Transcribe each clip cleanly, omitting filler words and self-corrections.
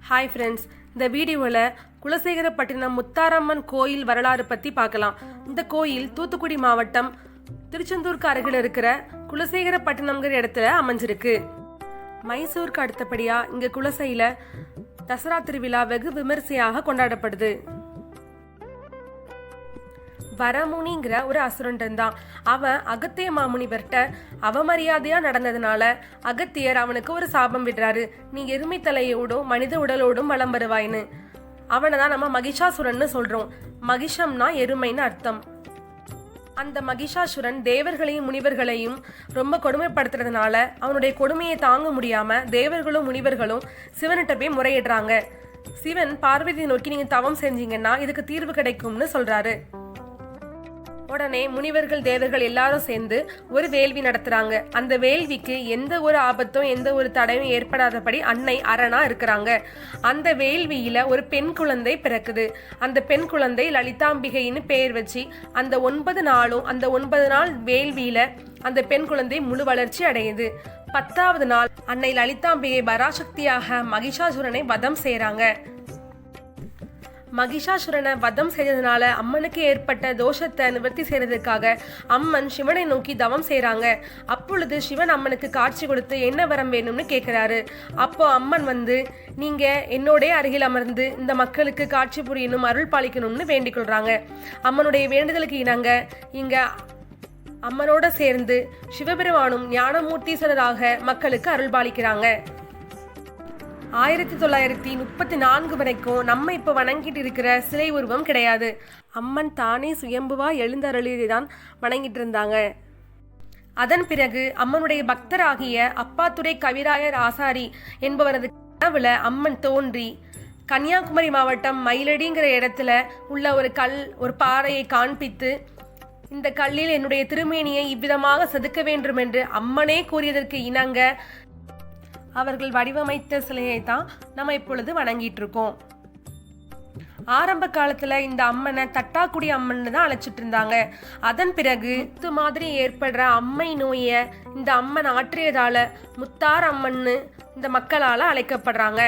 Hi friends, இந்த வீடியோவில் குலசேகரப்பட்டினம் முத்தாரம்மன் கோயில் வரலாறு பற்றி பார்க்கலாம். இந்த கோயில் தூத்துக்குடி மாவட்டம் திருச்செந்தூருக்கு அருகில் இருக்கிற குலசேகரப்பட்டினம்ங்கிற இடத்துல அமைஞ்சிருக்கு. மைசூருக்கு அடுத்தபடியாக இங்கே குலசையில் தசரா திருவிழா வெகு விமரிசையாக கொண்டாடப்படுது. வரமுனிங்கிற ஒரு அசுரன் இருந்தான். அவன் அகத்திய மாமுனிவர்கிட்ட அவமரியாதையா நடந்ததுனால அகத்தியர் அவனுக்கு ஒரு சாபம் விடுறாரு. நீ எருமை தலையோடும் மனித உடலோடும் வலம் வருவாயின்னு. அவனை தான் நம்ம மகிஷாசுரன்னு சொல்றோம். மகிஷம்னா எருமைன்னு அர்த்தம். அந்த மகிஷாசுரன் தேவர்களையும் முனிவர்களையும் ரொம்ப கொடுமைப்படுத்துறதுனால அவனுடைய கொடுமையை தாங்க முடியாம தேவர்களும் முனிவர்களும் சிவன்கிட்ட போய் முறையிடுறாங்க. சிவன் பார்வதியை நோக்கி நீங்க தவம் செஞ்சீங்கன்னா இதுக்கு தீர்வு கிடைக்கும்னு சொல்றாரு. உடனே முனிவர்கள் தேவர்கள் எல்லாரும் சேர்ந்து ஒரு வேள்வி நடத்துறாங்க. அந்த வேள்விக்கு எந்த ஒரு ஆபத்தும் எந்த ஒரு தடையும் ஏற்படாதபடி அன்னை அரணா இருக்கிறாங்க. அந்த வேள்வியில ஒரு பெண் குழந்தை பிறக்குது. அந்த பெண் குழந்தை லலிதாம்பிகைன்னு பெயர் வச்சு அந்த 9 நாள் வேள்வியில அந்த பெண் குழந்தை முழு வளர்ச்சி அடையுது. 10வது நாள் அன்னை லலிதாம்பிகை பராசக்தியாக மகிஷாசுரனை வதம் செய்றாங்க. மகிஷாசுரனை வதம் செய்ததுனால அம்மனுக்கு ஏற்பட்ட தோஷத்தை நிவர்த்தி செய்யறதுக்காக அம்மன் சிவனை நோக்கி தவம் செய்றாங்க. அப்பொழுது சிவன் அம்மனுக்கு காட்சி கொடுத்து என்ன வரம் வேணும்னு கேட்கிறாரு. அப்போ அம்மன் வந்து நீங்க என்னோட அருகில் அமர்ந்து இந்த மக்களுக்கு காட்சி புரியணும், அருள் பாலிக்கணும்னு வேண்டிக் கொள்றாங்க. அம்மனுடைய வேண்டுதலுக்கு இணங்க இங்க அம்மனோட சேர்ந்து சிவபெருமானும் ஞானமூர்த்தீஸ்வரராக மக்களுக்கு அருள் பாலிக்கிறாங்க. 1934 வரைக்கும் நம்ம இப்ப வணங்கிட்டு இருக்கிற சிலை உருவம் கிடையாது. அம்மன் தானே சுயம்புவா எழுந்தருளிதான் வணங்கிட்டு இருந்தாங்க. அதன் பிறகு அம்மனுடைய பக்தராகிய அப்பாத்துரை கவிராயர் ஆசாரி என்பவரது கனவுல அம்மன் தோன்றி கன்னியாகுமரி மாவட்டம் மயிலடிங்கிற இடத்துல உள்ள ஒரு பாறையை காண்பித்து இந்த கல்லில் என்னுடைய திருமேனியை இவ்விதமாக செதுக்க வேண்டும் என்று அம்மனே கூறியதற்கு இணங்க அவர்கள் வடிவமைத்த சிலையை தான் நம்ம இப்பொழுது வணங்கிட்டு இருக்கோம். ஆரம்ப காலத்துல இந்த அம்மனை தட்டாக்குடி அம்மன் தான் அழைச்சிட்டு இருந்தாங்க. அதன் பிறகு முத்து மாதிரி ஏற்படுற அம்மை நோயை இந்த அம்மன் ஆற்றியதால முத்தார் அம்மன்னு இந்த மக்களால அழைக்கப்படுறாங்க.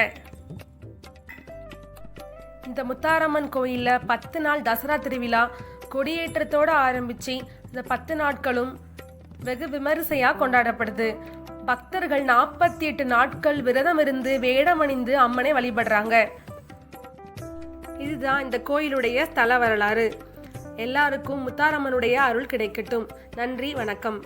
இந்த முத்தாரம்மன் கோயில்ல 10 நாள் தசரா திருவிழா கொடியேற்றத்தோட ஆரம்பிச்சு இந்த 10 நாட்களும் வெகு விமரிசையா கொண்டாடப்படுது. பக்தர்கள் 48 நாட்கள் விரதம் இருந்து வேடமணிந்து அம்மனை வழிபடுறாங்க. இதுதான் இந்த கோயிலுடைய ஸ்தல வரலாறு. எல்லாருக்கும் முத்தாரம்மனுடைய அருள் கிடைக்கட்டும். நன்றி, வணக்கம்.